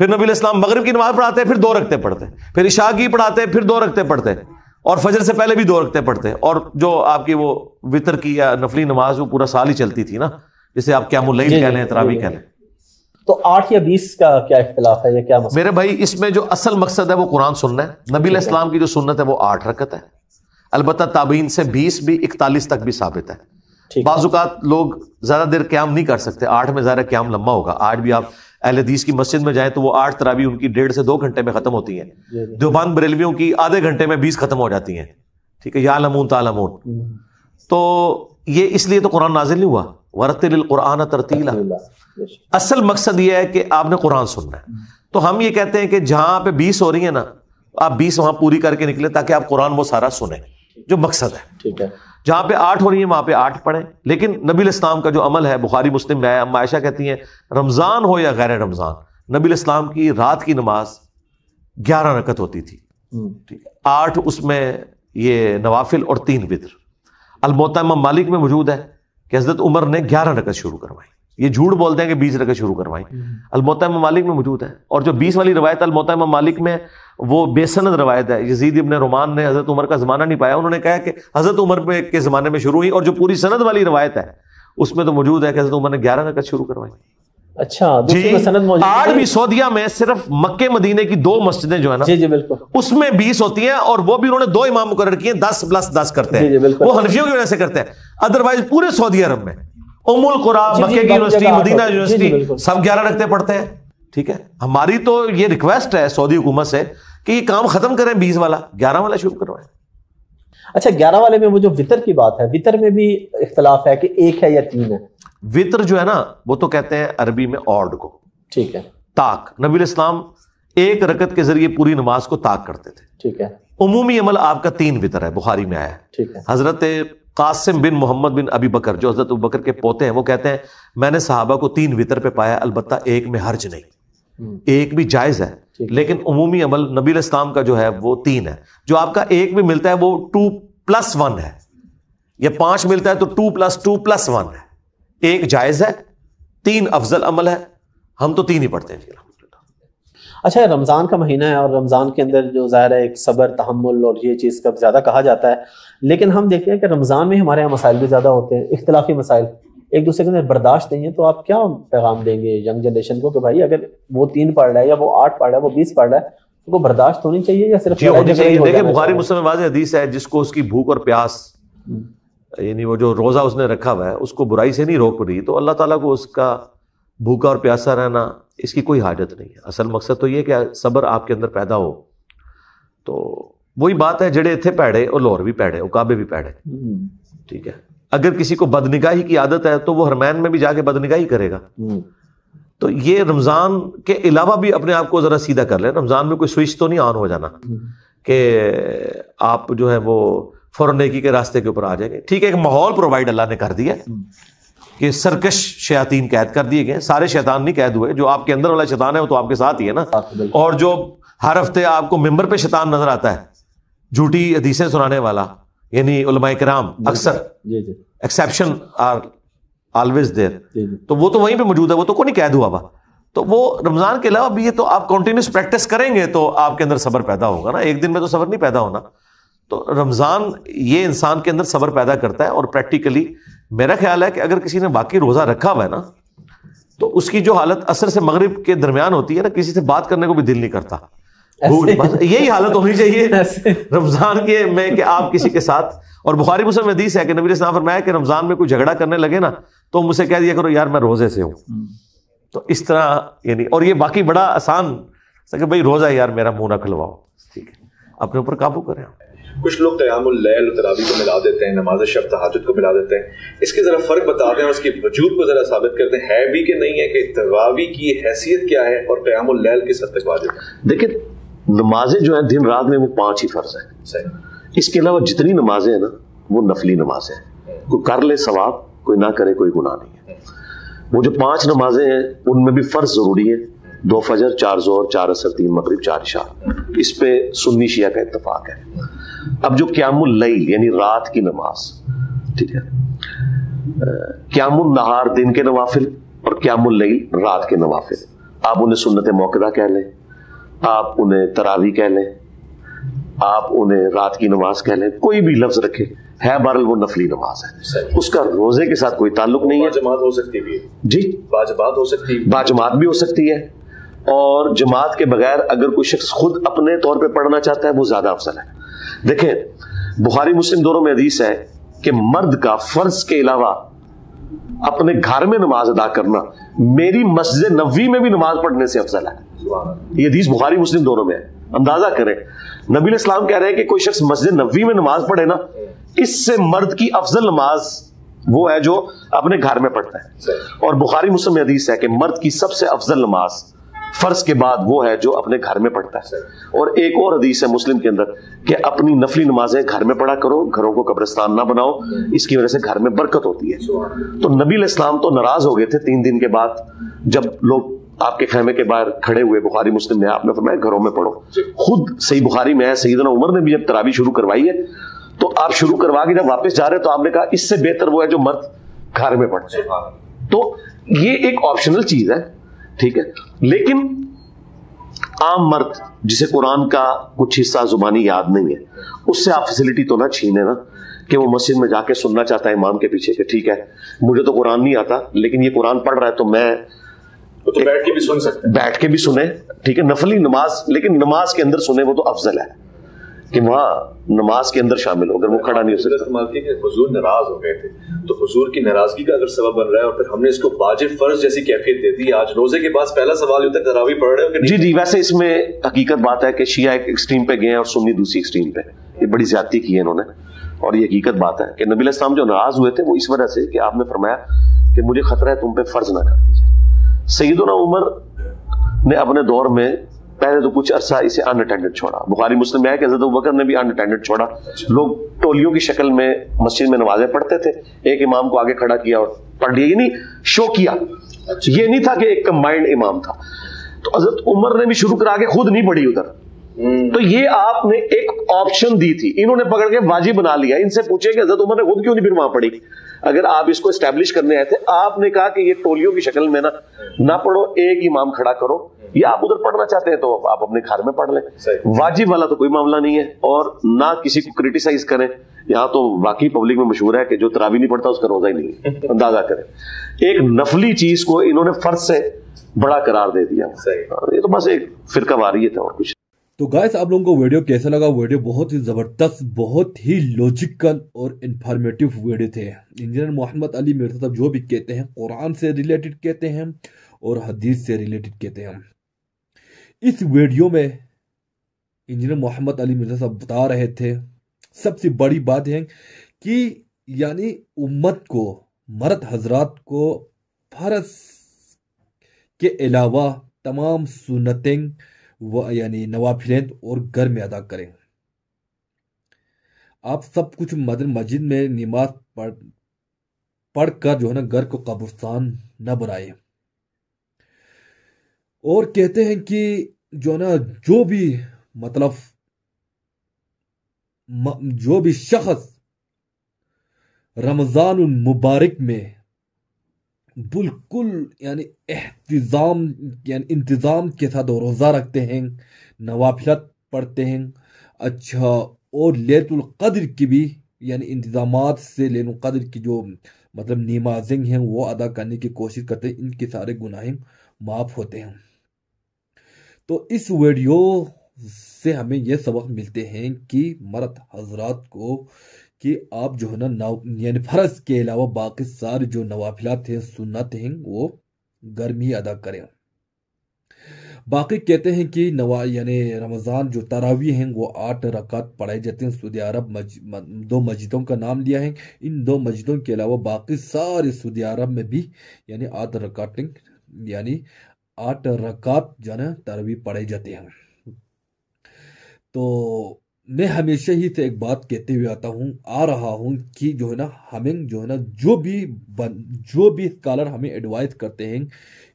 پھر نبی علیہ السلام مغرب کی نماز پڑھاتے پھر 2 رکعتیں پڑھتے، پھر عشاء کی پڑھاتے پھر 2 رکعتیں پڑھتے، اور فجر سے پہلے بھی 2 رکعتیں پڑھتے، اور جو آپ کی وہ وتر کی یا نفلی نماز وہ پورا سال ہی چلتی تھی نا، جسے آپ قیام اللیل کہہ لیں، تراویح کہہ لیں۔ تو 8 یا 20 کا کیا اختلاف ہے، یہ کیا مسئلہ؟ میرے بھائی اس میں جو اصل مقصد ہے وہ قرآن سننا ہے۔ نبی علیہ السلام کی جو سنت ہے وہ 8 رکعت ہے، البتہ تابعین سے 20 بھی 41 تک بھی ثابت ہے۔ بعض اوقات لوگ زیادہ دیر قیام نہیں کر سکتے، 8 میں زیادہ قیام لمبا ہوگا۔ آج بھی آپ اہل حدیث کی مسجد میں جائیں تو وہ 8 تراویح ان کی 1.5 سے 2 گھنٹے میں ختم ہوتی ہیں، دیوبند بریلویوں کی آدھے گھنٹے میں 20 ختم ہو جاتی ہیں، ٹھیک ہے، یعلمون تعلمون۔ تو یہ اس لیے تو قرآن نازل نہیں ہوا، ورتل القرآن ترتیلا۔ اصل مقصد یہ ہے کہ آپ نے قرآن سننا ہے۔ تو ہم یہ کہتے ہیں کہ جہاں پہ 20 ہو رہی ہیں نا، آپ 20 وہاں پوری کر کے نکلے تاکہ آپ قرآن وہ سارا سنیں، جو مقصد ہے۔ ٹھیک ہے، جہاں پہ 8 ہو رہی ہیں وہاں پہ 8 پڑھیں، لیکن نبی علیہ السلام کا جو عمل ہے بخاری مسلم میں آیا، عائشہ کہتی ہیں رمضان ہو یا غیر رمضان، نبی علیہ السلام کی رات کی نماز 11 رکعت ہوتی تھی، ٹھیک ہے، 8 اس میں یہ نوافل اور 3 وتر۔ الموطا امام مالک میں موجود ہے کہ حضرت عمر نے 11 رکعت شروع کروائی، یہ جھوٹ بولتے ہیں کہ 20 رکعت شروع کروائی، الموطا امام مالک میں موجود ہے۔ اور جو 20 والی روایت الموطا امام مالک میں وہ بے سند روایت ہے، یزید ابن رومان نے حضرت عمر کا زمانہ نہیں پایا، انہوں نے کہا کہ حضرت عمر کے زمانے میں شروع ہوئی، اور جو پوری سند والی روایت ہے اس میں تو موجود ہے کہ حضرت عمر نے 11 رکعت شروع کروائی۔ اچھا، دوسری سند موجود ہے۔ 8 بھی سعودیہ میں صرف مکے مدینے کی 2 مسجدیں جو ہے نا، جی بالکل، اس میں 20 ہوتی ہیں، اور وہ بھی انہوں نے 2 امام مقرر کیے ہیں، 10 + 10 کرتے ہیں، وہ حنفیوں کی وجہ سے کرتے ہیں، ادروائز پورے سعودی عرب میں ام القریٰ، مکے کی یونیورسٹی، مدینہ یونیورسٹی، سب 11 رکعتیں پڑھتے ہیں، ٹھیک ہے۔ ہماری تو یہ ریکویسٹ ہے سعودی حکومت سے کہ یہ کام ختم کریں، 20 والا 11 والا شروع کروائیں۔ اچھا، 11 والے میں وہ جو وطر کی بات ہے، وطر میں بھی اختلاف ہے کہ 1 ہے یا 3 ہے۔ وطر جو ہے نا وہ تو کہتے ہیں عربی میں آڈ کو، ٹھیک ہے، طاق۔ نبی علیہ السلام 1 رکعت کے ذریعے پوری نماز کو طاق کرتے تھے، ٹھیک ہے۔ عمومی عمل آپ کا 3 وطر ہے، بخاری میں آیا ہے۔ ٹھیک ہے، حضرت قاسم بن محمد بن ابی بکر جو حضرت ابو بکر کے پوتے ہیں وہ کہتے ہیں میں نے صحابہ کو 3 وطر پہ پایا، البتہ 1 میں حرج نہیں، 1 بھی جائز ہے، لیکن عمومی عمل نبی علیہ السلام کا جو ہے وہ 3 ہے۔ جو آپ کا 1 بھی ملتا ہے وہ 2+1 ہے، یا 5 ملتا ہے تو 2+2+1 ہے، 1 جائز ہے، 3 افضل عمل ہے، ہم تو 3 ہی پڑھتے ہیں جی۔ اچھا، رمضان کا مہینہ ہے اور رمضان کے اندر جو ظاہر ہے ایک صبر، تحمل اور یہ چیز کا زیادہ کہا جاتا ہے، لیکن ہم دیکھتے ہیں کہ رمضان میں ہمارے یہاں مسائل بھی زیادہ ہوتے ہیں، اختلافی مسائل، ایک دوسرے کے اندر برداشت نہیں ہے۔ تو آپ کیا پیغام دیں گے ینگ جنریشن کو کہ بھائی اگر وہ 3 پڑھ رہا ہے یا وہ 8 پڑھ رہا ہے، وہ 20 پڑھ رہا ہے، تو کو برداشت ہونی چاہیے یا صرف دیکھیں بخاری مسلم میں واضح حدیث ہے، جس کو اس کی بھوک اور پیاس، یعنی وہ جو روزہ اس نے رکھا ہوا ہے اس کو برائی سے نہیں روک رہی، تو اللہ تعالیٰ کو اس کا بھوکا اور پیاسا رہنا اس کی کوئی حاجت نہیں ہے۔ اصل مقصد تو یہ کہ صبر آپ کے اندر پیدا ہو۔ تو وہی بات ہے، جڑے تھے پیڑے اور لور بھی پیڑے، عقابے بھی پیڑے، ٹھیک ہے۔ اگر کسی کو بدنگاہی کی عادت ہے تو وہ حرمین میں بھی جا کے بدنگاہی کرے گا۔ تو یہ رمضان کے علاوہ بھی اپنے آپ کو ذرا سیدھا کر لیں۔ رمضان میں کوئی سوئچ تو نہیں آن ہو جانا کہ آپ جو ہے وہ فوراً نیکی کے راستے کے اوپر آ جائیں گے، ٹھیک ہے۔ ایک ماحول پرووائڈ اللہ نے کر دیا کہ سرکش شیاطین قید کر دیے گئے، سارے شیطان نہیں قید ہوئے، جو آپ کے اندر والا شیطان ہے وہ تو آپ کے ساتھ ہی ہے نا۔ اور جو ہر ہفتے آپ کو ممبر پہ شیطان نظر آتا ہے، جھوٹی حدیثیں سنانے والا، یعنی علماء کرام اکثر، ایکسیپشن آر آلویز دیر، تو وہ تو وہیں پہ موجود ہے، وہ تو کوئی نہیں قید ہوا ہوا۔ تو وہ رمضان کے علاوہ بھی یہ تو آپ کنٹینیوس پریکٹس کریں گے تو آپ کے اندر صبر پیدا ہوگا نا، ایک دن میں تو صبر نہیں پیدا ہونا۔ تو رمضان یہ انسان کے اندر صبر پیدا کرتا ہے، اور پریکٹیکلی میرا خیال ہے کہ اگر کسی نے باقی روزہ رکھا ہوا ہے نا تو اس کی جو حالت عصر سے مغرب کے درمیان ہوتی ہے نا، کسی سے بات کرنے کو بھی دل نہیں کرتا، یہی حالت ہونی چاہیے رمضان کے میں کہ آپ کسی کے ساتھ۔ اور بخاری مسلم میں حدیث ہے کہ نبی علیہ السلام فرمایا کہ رمضان میں کوئی جھگڑا کرنے لگے نا تو مجھ سے کہہ دیا کرو یار میں روزے سے ہوں۔ تو اس طرح یعنی، اور یہ باقی بڑا آسان کہ بھائی روزہ ہے یار میرا منہ نہ کھلواؤ، ٹھیک ہے، اپنے اوپر قابو کریں۔ کچھ لوگ قیام اللیل اور تراویح کو ملا دیتے ہیں، نماز شب تہجد کو ملا دیتے ہیں، اس کے ذرا فرق بتا دیں اور اس کے وجود کو ذرا ثابت کر دیں، ہے بھی کہ نہیں ہے، کہ تراویح کی حیثیت کیا ہے اور قیام اللیل کس حد تک واجب ہے؟ دیکھیں نمازیں جو ہیں دن رات میں وہ 5 ہی فرض ہیں، صحیح۔ اس کے علاوہ جتنی نمازیں ہیں نا وہ نفلی نمازیں ہیں، کوئی کر لے ثواب، کوئی نہ کرے کوئی گناہ نہیں ہے۔ وہ جو 5 نمازیں ہیں ان میں بھی فرض ضروری ہے، 2 فجر، 4 ظہر، 4 عصر، 3 مغرب، 4 عشاء، اس پہ سنی شیعہ کا اتفاق ہے۔ اب جو قیام اللیل یعنی رات کی نماز، ٹھیک ہے، قیام النہار دن کے نوافل اور قیام اللیل رات کے نوافل، آپ انہیں سنت موقدہ کہہ لیں، آپ انہیں تراویح کہہ لیں، آپ انہیں رات کی نماز کہہ لیں، کوئی بھی لفظ رکھے، ہے بہرحال وہ نفلی نماز ہے، اس کا روزے کے ساتھ کوئی تعلق نہیں ہے۔ باجماعت ہو سکتی بھی ہے جی، باجماعت ہو سکتی ہے، باجماعت بھی ہو سکتی ہے، اور جماعت کے بغیر اگر کوئی شخص خود اپنے طور پہ پڑھنا چاہتا ہے وہ زیادہ افضل ہے۔ دیکھیں بخاری مسلم دونوں میں حدیث ہے کہ مرد کا فرض کے علاوہ اپنے گھر میں نماز ادا کرنا میری مسجد نبوی میں بھی نماز پڑھنے سے افضل ہے۔ یہ حدیث بخاری مسلم دونوں میں ہے۔ اندازہ کریں، نبی علیہ السلام کہہ رہے ہیں کہ کوئی شخص مسجد نبوی میں نماز پڑھے نا، اس سے مرد کی افضل نماز وہ ہے جو اپنے گھر میں پڑھتا ہے۔ اور بخاری مسلم میں حدیث ہے کہ مرد کی سب سے افضل نماز فرض کے بعد وہ ہے جو اپنے گھر میں پڑھتا ہے۔ اور ایک اور حدیث ہے مسلم کے اندر کہ اپنی نفلی نمازیں گھر میں پڑھا کرو، گھروں کو قبرستان نہ بناؤ، اس کی وجہ سے گھر میں برکت ہوتی ہے۔ تو نبی علیہ السلام تو ناراض ہو گئے تھے 3 دن کے بعد، جب لوگ آپ کے خیمے کے باہر کھڑے ہوئے، بخاری مسلم میں آپ نے فرمایا گھروں میں پڑھو۔ خود صحیح بخاری میں ہے سیدنا عمر نے بھی جب تراویح شروع کروائی ہے تو آپ شروع کروا کے جب واپس جا رہے تو آپ نے کہا اس سے بہتر وہ ہے جو مرد گھر میں پڑھتے ہیں۔ تو یہ ایک آپشنل چیز ہے، ٹھیک ہے، لیکن عام مرد جسے قرآن کا کچھ حصہ زبانی یاد نہیں ہے، اس سے آپ فیسلٹی تو نہ چھینے نا کہ وہ مسجد میں جا کے سننا چاہتا ہے امام کے پیچھے کہ ٹھیک ہے مجھے تو قرآن نہیں آتا لیکن یہ قرآن پڑھ رہا ہے تو میں تو بیٹھ کے بھی سن سکتے ہیں، بیٹھ کے بھی سنیں، ٹھیک ہے، نفلی نماز، لیکن نماز کے اندر سنیں وہ تو افضل ہے کہ وہاں نماز کے اندر شامل ہو، اگر وہ کھڑا نہیں ہو سکتا۔ استعمال کی کہ حضور ناراض ہو گئے تھے، تو حضور کی ناراضگی کا اگر سبب بن رہا ہے اور پھر ہم نے اس کو واجب فرض جیسی کیفیت دے دی، آج روزے کے بعد پہلا سوال ہوتا ہے تراویح پڑھ رہے ہو کہ نہیں؟ جی ویسے اس میں حقیقت بات ہے کہ شیعہ ایک ایکسٹریم پہ گئے ہیں اور سنی دوسری ایکسٹریم پہ، یہ بڑی زیادتی کی ہے انہوں نے، اور یہ حقیقت بات ہے کہ نبی علیہ السلام جو ناراض ہوئے تھے وہ اس وجہ سے کہ آپ نے فرمایا کہ مجھے خطرہ ہے تم پہ فرض نہ کر دی جائے۔ سیدنا عمر نے اپنے دور میں پہلے تو کچھ عرصہ اسے ان اٹینڈڈ چھوڑا، بخاری مسلم میں ہے کہ حضرت ابوبکر نے بھی ان اٹینڈڈ چھوڑا، لوگ ٹولیوں کی شکل میں مسجد میں نمازیں پڑھتے تھے، ایک امام کو آگے کھڑا کیا اور پڑھ لیا، یہ نہیں شو کیا، یہ نہیں تھا کہ ایک کمبائنڈ امام تھا۔ تو حضرت عمر نے بھی شروع کرا کے خود نہیں پڑھی ادھر، تو یہ آپ نے ایک آپشن دی تھی، انہوں نے پکڑ کے واجب بنا لیا۔ ان سے پوچھیں کہ حضرت عمر نے خود کیوں نہیں پھر وہاں پڑھی؟ اگر آپ اس کو اسٹیبلش کرنے آئے تھے، آپ نے کہا کہ یہ ٹولیوں کی شکل میں نہ پڑھو، ایک امام کھڑا کرو، یا آپ ادھر پڑھنا چاہتے ہیں تو آپ اپنے گھر میں پڑھ لیں، واجب والا تو کوئی معاملہ نہیں ہے۔ اور نہ کسی کو کرٹیسائز کریں، یہاں تو واقعی پبلک میں مشہور ہے کہ جو تراویح نہیں پڑھتا اس کا روزہ ہی نہیں ہے، اندازہ کریں، ایک نفلی چیز کو انہوں نے فرض سے بڑا قرار دے دیا۔ یہ تو بس ایک فرقہ واریت ہے اور کچھ۔ تو گائس آپ لوگوں کو ویڈیو کیسا لگا؟ ویڈیو بہت ہی زبردست، بہت ہی لوجیکل اور انفارمیٹیو ویڈیو تھے۔ انجینئر محمد علی مرزا صاحب جو بھی کہتے ہیں قرآن سے ریلیٹڈ کہتے ہیں اور حدیث سے ریلیٹڈ کہتے ہیں۔ اس ویڈیو میں انجینئر محمد علی مرزا صاحب بتا رہے تھے سب سے بڑی بات ہے کہ یعنی امت کو، مرد حضرات کو فرض کے علاوہ تمام سنتیں یعنی نوافلیں اور گھر میں ادا کریں۔ آپ سب کچھ مسجد میں نماز پڑھ کر جو ہے نا گھر کو قبرستان نہ بنائے، اور کہتے ہیں کہ جو نا جو بھی مطلب جو بھی شخص رمضان المبارک میں بالکل یعنی انتظام کے ساتھ روزہ رکھتے ہیں، نوافلت پڑھتے ہیں، اچھا، اور لیلۃ القدر کی بھی یعنی انتظامات سے لیلۃ القدر کی جو مطلب نمازیں ہیں وہ ادا کرنے کی کوشش کرتے ہیں، ان کے سارے گناہیں معاف ہوتے ہیں۔ تو اس ویڈیو سے ہمیں یہ سبق ملتے ہیں کہ مرد حضرات کو کہ آپ جو ہے نا یعنی فرض کے علاوہ باقی سارے جو نوافلات ہیں، سنت ہیں، وہ گھر میں ہی ادا کریں۔ باقی کہتے ہیں کہ یعنی رمضان جو تراویح ہیں وہ 8 رکعت پڑھائی جاتے ہیں۔ سعودی عرب 2 مسجدوں کا نام لیا ہے، ان 2 مسجدوں کے علاوہ باقی سارے سعودی عرب میں بھی یعنی 8 رکعتیں یعنی 8 رکعت جو ہے نا تراویح پڑھائی جاتے ہیں۔ تو میں ہمیشہ ہی سے ایک بات کہتے ہوئے آ رہا ہوں کہ جو ہے نا ہمیں جو ہے نا جو بھی اسکالر ہمیں ایڈوائز کرتے ہیں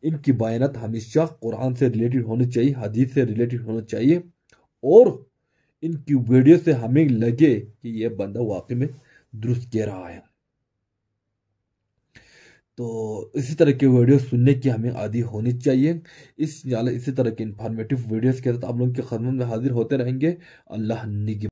ان کی بیانات ہمیشہ قرآن سے ریلیٹڈ ہونی چاہیے، حدیث سے ریلیٹڈ ہونا چاہیے، اور ان کی ویڈیو سے ہمیں لگے کہ یہ بندہ واقعی میں درست کہہ رہا ہے۔ تو اسی طرح کی ویڈیو سننے کی ہمیں عادی ہونی چاہیے. اسی طرح کے انفارمیٹیو ویڈیوز کے ساتھ آپ لوگوں کی خدمت میں حاضر ہوتے رہیں گے. اللہ نگہبان.